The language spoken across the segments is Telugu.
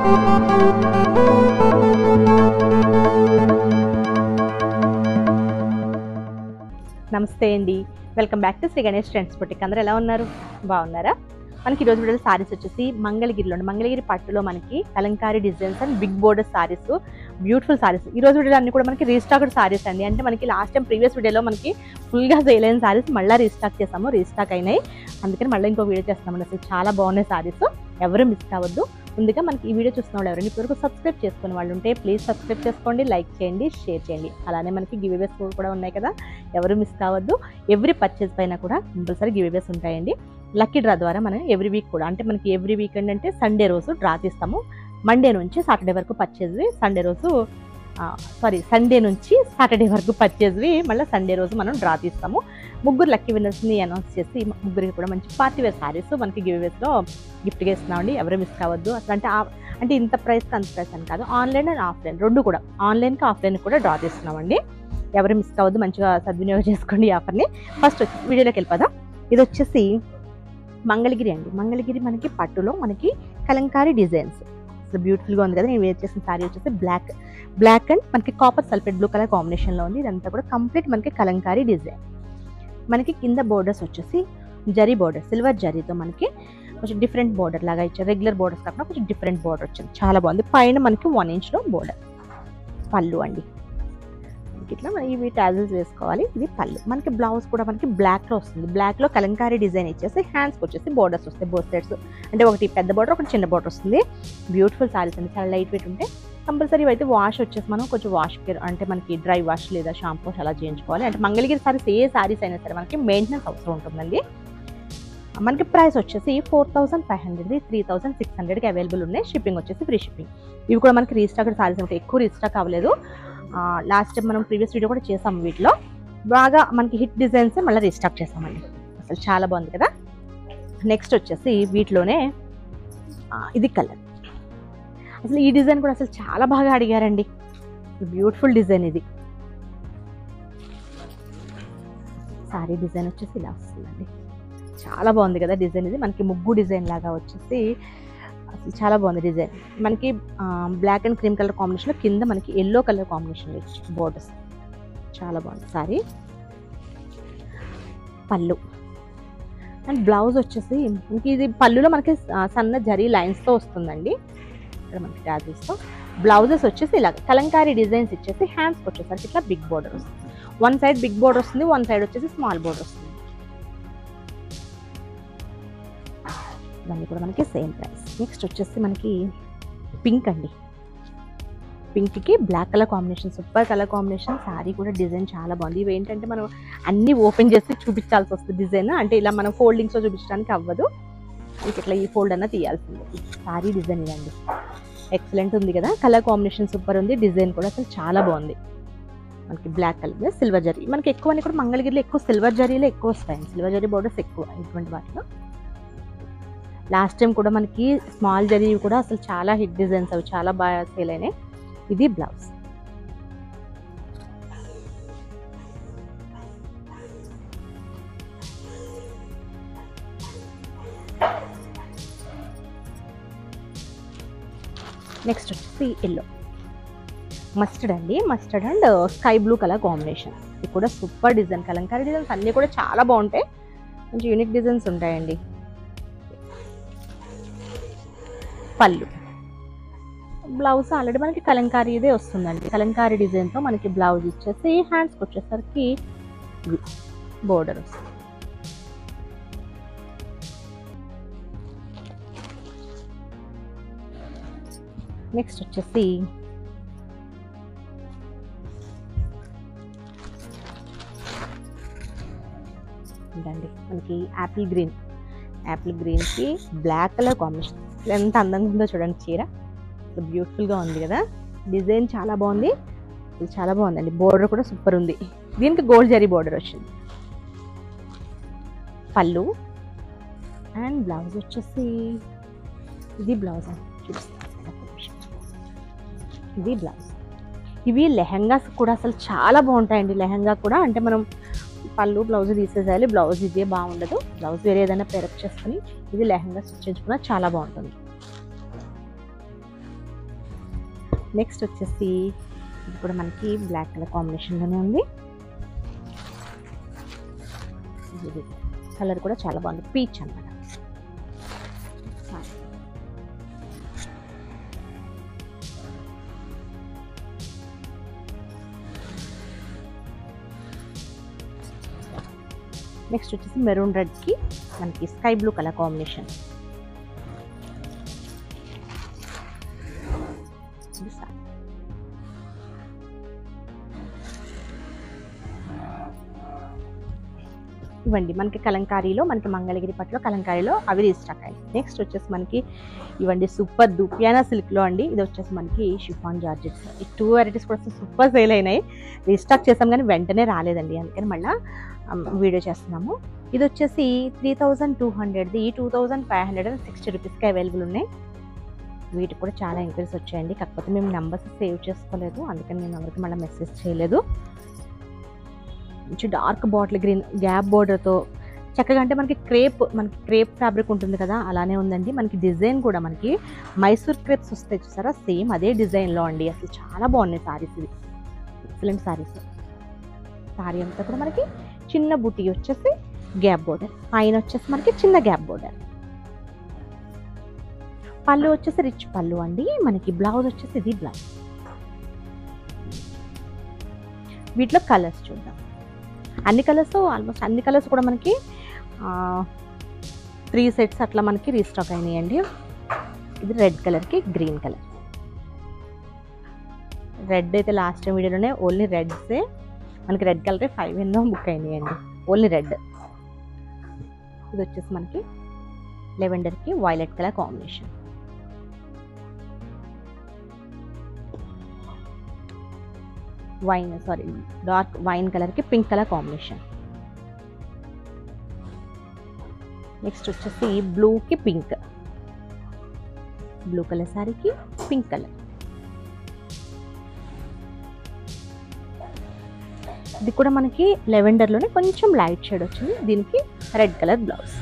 నమస్తే అండి, welcome back to Sri Ganesh Trends Boutique. అందరూ ఎలా ఉన్నారు? బాగున్నారా? మనకి ఈరోజు వీడియోలో సారీస్ వచ్చేసి మంగళగిరి పట్టులో మనకి Kalamkari designs and big border saris, beautiful saris. ఈ రోజు వీడియోలో అన్ని కూడా మనకి రీస్టాక్డ్ సారీస్ అండి. అంటే మనకి లాస్ట్ టైం ప్రీవియస్ వీడియోలో మనకి ఫుల్గా సేల్ అయిన సారీస్ మళ్ళీ రీస్టాక్ అయినాయి. అందుకని మళ్ళీ ఇంకో వీడియో చేస్తున్నామండి. అసలు చాలా బాగున్నాయి సారీస్, ఎవరు మిస్ కావద్దు. ముందుగా మనకి ఈ వీడియో చూస్తున్న వాళ్ళు ఎవరైనా ఇప్పటివరకు సబ్స్క్రైబ్ చేసుకునే వాళ్ళు ఉంటే ప్లీజ్ సబ్స్క్రైబ్ చేసుకోండి, లైక్ చేయండి, షేర్ చేయండి. అలానే మనకి గివ్ అవేస్ కూడా ఉన్నాయి కదా, ఎవరు మిస్ కావద్దు. ఎవ్రీ పర్చేస్ పైన కూడా కంపల్సరీ గివ్ అవేస్ ఉంటాయండి. లక్కీ డ్రా ద్వారా మనం ఎవ్రీ వీక్ కూడా, అంటే మనకి ఎవ్రీ వీకెండ్ అంటే సండే రోజు డ్రా తీస్తాము. మండే నుంచి సాటర్డే వరకు పర్చేజ్వి, సండే నుంచి సాటర్డే వరకు పర్చేజ్వి మళ్ళీ సండే రోజు మనం డ్రా తీస్తాము. ముగ్గురు లక్కీ విన్నర్స్ని అనౌన్స్ చేసి ముగ్గురికి కూడా మంచి పార్టీ వేర్ సారీస్ మనకి గివ్ అవేస్లో గిఫ్ట్గా ఇస్తున్నామండి. ఎవరు మిస్ కావద్దు. అసలు అంటే ఇంత ప్రైస్కి అంత ప్రైస్ అని కాదు, ఆన్లైన్ అండ్ ఆఫ్లైన్ రెండు కూడా, ఆన్లైన్కి ఆఫ్లైన్ కూడా డ్రా తీస్తున్నామండి. ఎవరు మిస్ కావద్దు, మంచిగా సద్వినియోగం చేసుకోండి ఈ ఆఫర్ని. ఫస్ట్ వచ్చి వీడియోలోకి వెళ్ళిపోదాం. ఇది వచ్చేసి మంగళగిరి అండి. మంగళగిరి మనకి పట్టులో మనకి కలంకారీ డిజైన్స్ అసలు బ్యూటిఫుల్గా ఉంది కదా. నేను వేర్ చేసిన సారీ వచ్చేసి బ్లాక్ అండ్ మనకి కాపర్ సల్ఫేట్ బ్లూ కలర్ కాంబినేషన్లో ఉంది. ఇదంతా కూడా కంప్లీట్ మనకి కలంకారీ డిజైన్. మనకి కింద బోర్డర్స్ వచ్చేసి జరీ బోర్డర్, సిల్వర్ జరీతో మనకి కొంచెం డిఫరెంట్ బోర్డర్ లాగా ఇచ్చారు. రెగ్యులర్ బోర్డర్స్ కాకుండా కొంచెం డిఫరెంట్ బోర్డర్ వచ్చింది, చాలా బాగుంది. పైన మనకి 1 ఇంచ్లో బోర్డర్. పళ్ళు అండి, ఇట్లా ఇవి టాజిల్స్ వేసుకోవాలి. ఇది పళ్ళు. మనకి బ్లౌజ్ కూడా మనకి బ్లాక్లో వస్తుంది. బ్లాక్లో కలంకారీ డిజైన్ ఇచ్చేసి హ్యాండ్స్కి వచ్చేసి బోర్డర్స్ వస్తాయి, బోత్ సైడ్స్. అంటే ఒకటి పెద్ద బోర్డర్, ఒకటి చిన్న బోర్డర్ వస్తుంది. బ్యూటిఫుల్ సారీస్ అండి, చాలా లైట్ వెయిట్ ఉంటాయి. కంపల్సరీ అయితే వాష్ వచ్చేసి మనం కొంచెం వాష్ కేర్, అంటే మనకి డ్రై వాష్ లేదా షాంపూ అలా చేయించుకోవాలి. అంటే మంగళగిరి సారీస్ ఏ సారీస్ అయినా సరే మనకి మెయింటెనెన్స్ అవసరం ఉంటుందండి. మనకి ప్రైస్ వచ్చేసి 4500, 3600కి అవైలబుల్ ఉన్నాయి. షిప్పింగ్ వచ్చేసి ఫ్రీ షిప్పింగ్. ఇవి కూడా మనకి రీస్టాక్డ్ సారీస్ ఉంటాయి, ఎక్కువ రీస్టాక్ అవ్వలేదు. లాస్ట్ టైం మనం ప్రీవియస్ వీడియో కూడా చేసాము. వీటిలో బాగా మనకి హిట్ డిజైన్స్ మళ్ళీ రీస్టాక్ చేసామండి. అసలు చాలా బాగుంది కదా. నెక్స్ట్ వచ్చేసి వీటిలోనే ఇది కలర్. అసలు ఈ డిజైన్ కూడా అసలు చాలా బాగా అడిగారండి. బ్యూటిఫుల్ డిజైన్ ఇది. సారీ డిజైన్ వచ్చేసి ఇలా వస్తుందండి, చాలా బాగుంది కదా డిజైన్. ఇది మనకి ముగ్గు డిజైన్ లాగా వచ్చేసి అసలు చాలా బాగుంది డిజైన్. మనకి బ్లాక్ అండ్ క్రీమ్ కలర్ కాంబినేషన్లో కింద మనకి ఎల్లో కలర్ కాంబినేషన్లో ఇచ్చి బోర్డర్స్, చాలా బాగుంది సారీ. పళ్ళు అండ్ బ్లౌజ్ వచ్చేసి మనకి ఇది పళ్ళులో మనకి సన్న జరీ లైన్స్తో వస్తుందండి. ఇక్కడ మనకి టాజిల్స్తో. బ్లౌజెస్ వచ్చేసి ఇలా కలంకారీ డిజైన్స్ ఇచ్చేసి హ్యాండ్స్కి వచ్చేసరికి ఇట్లా బిగ్ బోర్డర్ వస్తుంది. వన్ సైడ్ బిగ్ బోర్డర్ వస్తుంది, వన్ సైడ్ వచ్చేసి స్మాల్ బోర్డర్ వస్తుంది. ఇవన్నీ కూడా మనకి సేమ్ ప్రైస్. నెక్స్ట్ వచ్చేసి మనకి పింక్ అండి. పింక్కి black colour combination, super colour combination. Sari కూడా డిజైన్ చాలా బాగుంది. ఇవి ఏంటంటే మనం అన్నీ ఓపెన్ చేసి చూపించాల్సి వస్తుంది డిజైన్. అంటే ఇలా మనం ఫోల్డింగ్స్లో చూపించడానికి అవ్వదు, మీకు ఇట్లా ఈ ఫోల్డ్ అన్న తీయాల్సిందే. శారీ డిజైన్ ఇదండి, ఎక్సలెంట్ ఉంది కదా. కలర్ కాంబినేషన్ సూపర్ ఉంది, డిజైన్ కూడా అసలు చాలా బాగుంది. మనకి బ్లాక్ కలర్ సిల్వర్ జరీ. మనకి ఎక్కువ అని కూడా మంగళగిరిలో ఎక్కువ సిల్వర్ జరీలో ఎక్కువ వస్తాయి, సిల్వర్ జరీ బోర్డర్స్ ఎక్కువ ఇటువంటి వాటిలో. లాస్ట్ టైం కూడా మనకి స్మాల్ జరీ కూడా అసలు చాలా హిట్ డిజైన్స్, అవి చాలా బాగా సేల్ అయినాయి. ఇది బ్లౌజ్. నెక్స్ట్ వచ్చేసి ఎల్లో, మస్టర్డ్ అండి. Mustard and sky blue colour combination. ఇది కూడా సూపర్ డిజైన్. కలంకారీ డిజైన్స్ అన్నీ కూడా చాలా బాగుంటాయి, మంచి యూనిక్ డిజైన్స్ ఉంటాయండి. పళ్ళు. బ్లౌజ్ ఆల్రెడీ మనకి కలంకారీ ఇదే వస్తుందండి. కలంకారీ డిజైన్తో మనకి బ్లౌజ్ ఇచ్చేసి హ్యాండ్స్కి వచ్చేసరికి బోర్డర్ వస్తుంది. నెక్స్ట్ వచ్చేసి ఇదండి మనకి యాపిల్ గ్రీన్కి బ్లాక్ కలర్ కాంబినేషన్. ఎంత అందంగా ఉందో చూడండి చీర, బ్యూటిఫుల్గా ఉంది కదా. డిజైన్ చాలా బాగుంది, చాలా బాగుందండి. బోర్డర్ కూడా సూపర్ ఉంది. దీనికి గోల్డ్ జరీ బోర్డర్ వచ్చింది. పళ్ళు అండ్ బ్లౌజ్ వచ్చేసి ఇది బ్లౌజ్ అండి, చూపిస్తాను. ఇది బ్లౌజ్. ఇవి లెహంగాస్ కూడా అసలు చాలా బాగుంటాయండి. లెహంగా కూడా అంటే మనం పళ్ళు బ్లౌజ్ తీసేసేయాలి, బ్లౌజ్ ఇదే బాగుండదు. బ్లౌజ్ వేరే ఏదైనా పేరప్ చేసుకుని ఇది లెహంగా స్టిచ్ చేసుకున్నా చాలా బాగుంటుంది. నెక్స్ట్ వచ్చేసి ఇది కూడా మనకి బ్లాక్ కలర్ కాంబినేషన్లోనే ఉంది. ఇది కలర్ కూడా చాలా బాగుంది, పీచ్ అన్నమాట. నెక్స్ట్ వచ్చేసి మెరూన్ రెడ్కి మనకి స్కై బ్లూ కలర్ కాంబినేషన్. ఇవ్వండి మనకి కలంకారీలో, మనకి మంగళగిరి పట్టులో కలంకారీలో అవి రీస్టాక్ అయ్యాయి. నెక్స్ట్ వచ్చేసి మనకి ఇవ్వండి సూపర్ దుపియానా సిల్క్లో అండి. ఇది వచ్చేసి మనకి షిఫాన్ జార్జెట్స్. ఈ 2 వెరైటీస్ కూడా సూపర్ సేల్ అయినాయి. రీస్టాక్ చేసాం కానీ వెంటనే రాలేదండి, అందుకని మళ్ళీ వీడియో చేస్తున్నాము. ఇది వచ్చేసి 3200ది 2560 రూపీస్కి అవైలబుల్ ఉన్నాయి. వీటికి కూడా చాలా ఎంక్వైరీస్ వచ్చాయండి, కాకపోతే మేము నెంబర్స్ సేవ్ చేసుకోలేదు, అందుకని నేను ఎవరికి మళ్ళీ మెసేజ్ చేయలేదు. మంచి డార్క్ బాటిల్ గ్రీన్ గ్యాప్ బోర్డర్తో చక్కగా, అంటే మనకి క్రేప్ ఫ్యాబ్రిక్ ఉంటుంది కదా, అలానే ఉందండి. మనకి డిజైన్ కూడా మనకి మైసూర్ క్రేప్స్ వస్తాయి చూసారా, సేమ్ అదే డిజైన్లో అండి. అసలు చాలా బాగున్నాయి సారీస్, ఇవి ఎక్సలెంట్ సారీస్. సారీ అంతా కూడా మనకి చిన్న బుటీ వచ్చేసి గ్యాప్ బోర్డర్, పైన వచ్చేసి మనకి చిన్న గ్యాప్ బోర్డర్. పళ్ళు వచ్చేసి రిచ్ పళ్ళు అండి. మనకి బ్లౌజ్ వచ్చేసి ఇది బ్లౌజ్. వీటిలో కలర్స్ చూద్దాం. ఆల్మోస్ట్ అన్ని కలర్స్ కూడా మనకి 3 సెట్స్ అట్లా మనకి రీస్టాక్ అయినాయండి. ఇది రెడ్ కలర్కి గ్రీన్ కలర్. రెడ్ అయితే లాస్ట్ టైం వీడియోలోనే ఓన్లీ రెడ్సే మనకి, రెడ్ కలర్ 5 ఎన్నో బుక్ అయినాయండి, ఓన్లీ రెడ్. ఇది వచ్చేసి మనకి లెవెండర్కి violet colour combination. Dark wine కలర్కి పింక్ కలర్ కాంబినేషన్. నెక్స్ట్ వచ్చేసి బ్లూకి పింక్, బ్లూ కలర్ శారీకి పింక్ కలర్. ఇది కూడా మనకి లెవెండర్లోనే కొంచెం లైట్ షేడ్ వచ్చింది, దీనికి రెడ్ కలర్ బ్లౌజ్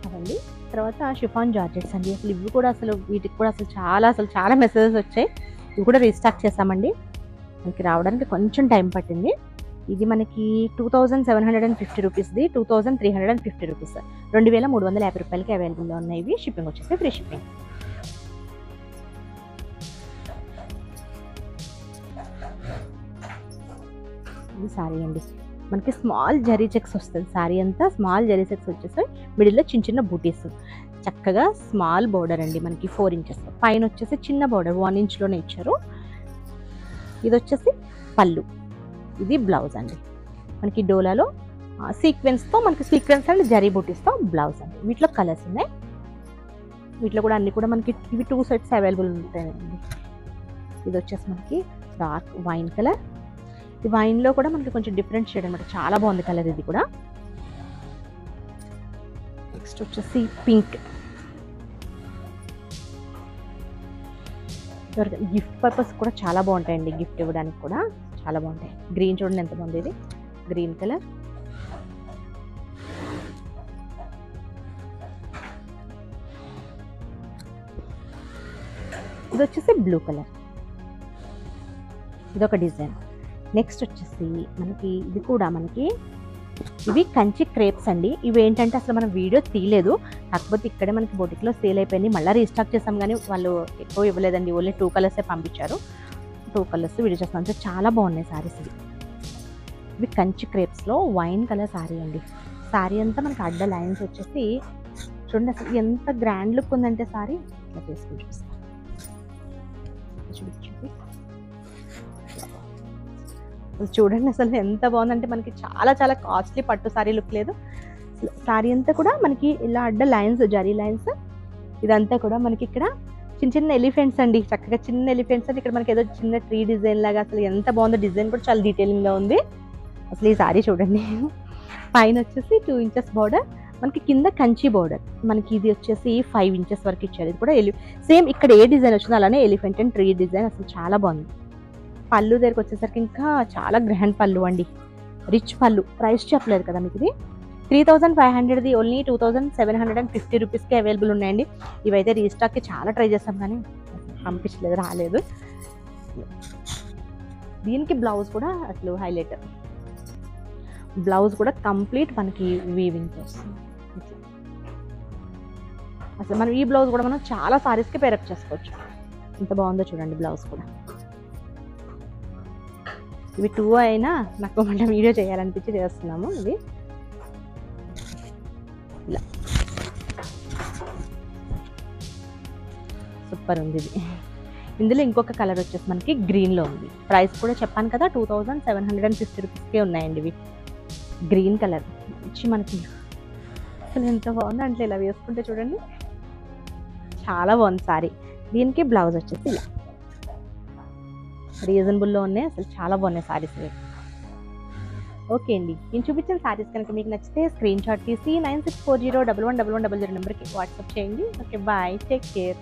అవండి. తర్వాత షిఫాన్ జార్జెట్స్ అండి. అసలు ఇవి కూడా వీటికి కూడా చాలా మెసేజెస్ వచ్చాయి. ఇవి కూడా రీస్టాక్ చేసామండి, మనకి రావడానికి కొంచెం టైం పట్టింది. ఇది మనకి 2750 రూపీస్ది 2350 రూపీస్, 2350 రూపాయలకి అవైలబుల్లో ఉన్నాయి. ఇవి షిప్పింగ్ వచ్చేసి ఫ్రీ షిప్పింగ్. ఇది సారీ అండి, మనకి స్మాల్ జరీ చెక్స్ వస్తుంది. సారీ అంతా స్మాల్ జరీ చెక్స్ వచ్చేసి మిడిల్లో చిన్న బూటీస్, చక్కగా స్మాల్ బోర్డర్ అండి. మనకి 4 ఇంచెస్, పైన వచ్చేసి చిన్న బోర్డర్ 1 ఇంచ్లోనే ఇచ్చారు. ఇది వచ్చేసి పళ్ళు, ఇది బ్లౌజ్ అండి. మనకి డోలాలో సీక్వెన్స్తో, మనకి సీక్వెన్స్ అండ్ జరీ బూటీస్తో బ్లౌజ్ అండి. వీటిలో కలర్స్ ఉన్నాయి. వీటిలో కూడా అన్ని కూడా మనకి ఇవి 2 సెట్స్ అవైలబుల్ ఉంటాయండి. ఇది వచ్చేసి మనకి డార్క్ వైన్ కలర్. ఈ వైన్లో కూడా మనకి కొంచెం డిఫరెంట్ షేడ్ అనమాట, చాలా బాగుంది కలర్ ఇది కూడా. నెక్స్ట్ వచ్చేసి పింక్. గిఫ్ట్ పర్పస్ కూడా చాలా బాగుంటాయండి, గిఫ్ట్ ఇవ్వడానికి కూడా చాలా బాగుంటాయి. గ్రీన్ చూడండి ఎంత బాగుంది, ఇది గ్రీన్ కలర్. ఇది వచ్చేసి బ్లూ కలర్, ఇది ఒక డిజైన్. నెక్స్ట్ వచ్చేసి మనకి ఇది కూడా మనకి ఇవి కంచి క్రేప్స్ అండి. ఇవి ఏంటంటే అసలు మనం వీడియో తీయలేదు, కాకపోతే ఇక్కడే మనకి బొటిక్లో సేల్ అయిపోయింది. మళ్ళీ రీస్టాక్ చేసాం కానీ వాళ్ళు ఎక్కువ ఇవ్వలేదండి, ఓన్లీ 2 కలర్సే పంపించారు. 2 కలర్స్ వీడియో చేస్తాం. అంటే చాలా బాగున్నాయి సారీస్ ఇవి. ఇవి కంచి క్రేప్స్లో వైన్ కలర్ సారీ అండి. సారీ అంతా మనకి అడ్డ లైన్స్ వచ్చేసి చూడండి, అసలు ఎంత గ్రాండ్ లుక్ ఉందంటే సారీ ఇట్లా చేసుకుని చూస్తాం. చూడండి అసలు ఎంత బాగుందంటే, మనకి చాలా కాస్ట్లీ పట్టు సారీ లుక్ లేదు. సారీ అంతా కూడా మనకి ఇలా అడ్డ లైన్స్, జరీ లైన్స్, ఇదంతా కూడా మనకి ఇక్కడ చిన్న ఎలిఫెంట్స్ అండి, చక్కగా చిన్న ఎలిఫెంట్స్ అండి. ఇక్కడ మనకి ఏదో చిన్న ట్రీ డిజైన్ లాగా, అసలు ఎంత బాగుందో, డిజైన్ కూడా చాలా డీటెయిలింగ్గా ఉంది. అసలు ఈ సారీ చూడండి, పైన వచ్చేసి 2 ఇంచెస్ బార్డర్, మనకి కింద కంచి బార్డర్, మనకి ఇది వచ్చేసి 5 ఇంచెస్ వరకు ఇచ్చారు. ఇది కూడా సేమ్ ఇక్కడ ఏ డిజైన్ వచ్చిందో అలానే ఎలిఫెంట్ అండ్ ట్రీ డిజైన్, అసలు చాలా బాగుంది. పళ్ళు దగ్గరికి వచ్చేసరికి ఇంకా చాలా గ్రాండ్ పళ్ళు అండి, రిచ్ పళ్ళు. ప్రైస్ చెప్పలేదు కదా మీకు, ఇది 3500ది ఓన్లీ 2750 రూపీస్కి అవైలబుల్ ఉన్నాయండి. ఇవైతే రీస్టాక్కి చాలా ట్రై చేస్తాం కానీ పంపించలేదు, రాలేదు. దీనికి బ్లౌజ్ కూడా అసలు హైలైట్. బ్లౌజ్ కూడా కంప్లీట్ మనకి వీవింగ్ వస్తుంది. అసలు మనం ఈ బ్లౌజ్ కూడా మనం చాలా సారీస్కి పేరప్ చేసుకోవచ్చు. ఎంత బాగుందో చూడండి బ్లౌజ్ కూడా. ఇవి 2 అయినా నాకు అంటే వీడియో చేయాలనిపించి చేస్తున్నాము. ఇది ఇలా సూపర్ ఉంది ఇది. ఇందులో ఇంకొక కలర్ వచ్చేసి మనకి గ్రీన్లో ఉంది. ప్రైస్ కూడా చెప్పాను కదా 2750 రూపీస్కే ఉన్నాయండి ఇవి. గ్రీన్ కలర్ మంచి మనకి అసలు ఎంత బాగుంది అంటే ఇలా వేసుకుంటే చూడండి చాలా బాగుంది సారీ. దీనికి బ్లౌజ్ వచ్చేసి ఇలా రీజనబుల్లో ఉన్నాయి. అసలు చాలా బాగున్నాయి సారీస్. ఓకే అండి, నేను చూపించిన సారీస్ కనుక మీకు నచ్చితే స్క్రీన్ షాట్ తీసి 9640111100 నెంబర్కి వాట్సాప్ చేయండి. Okay, bye, take care.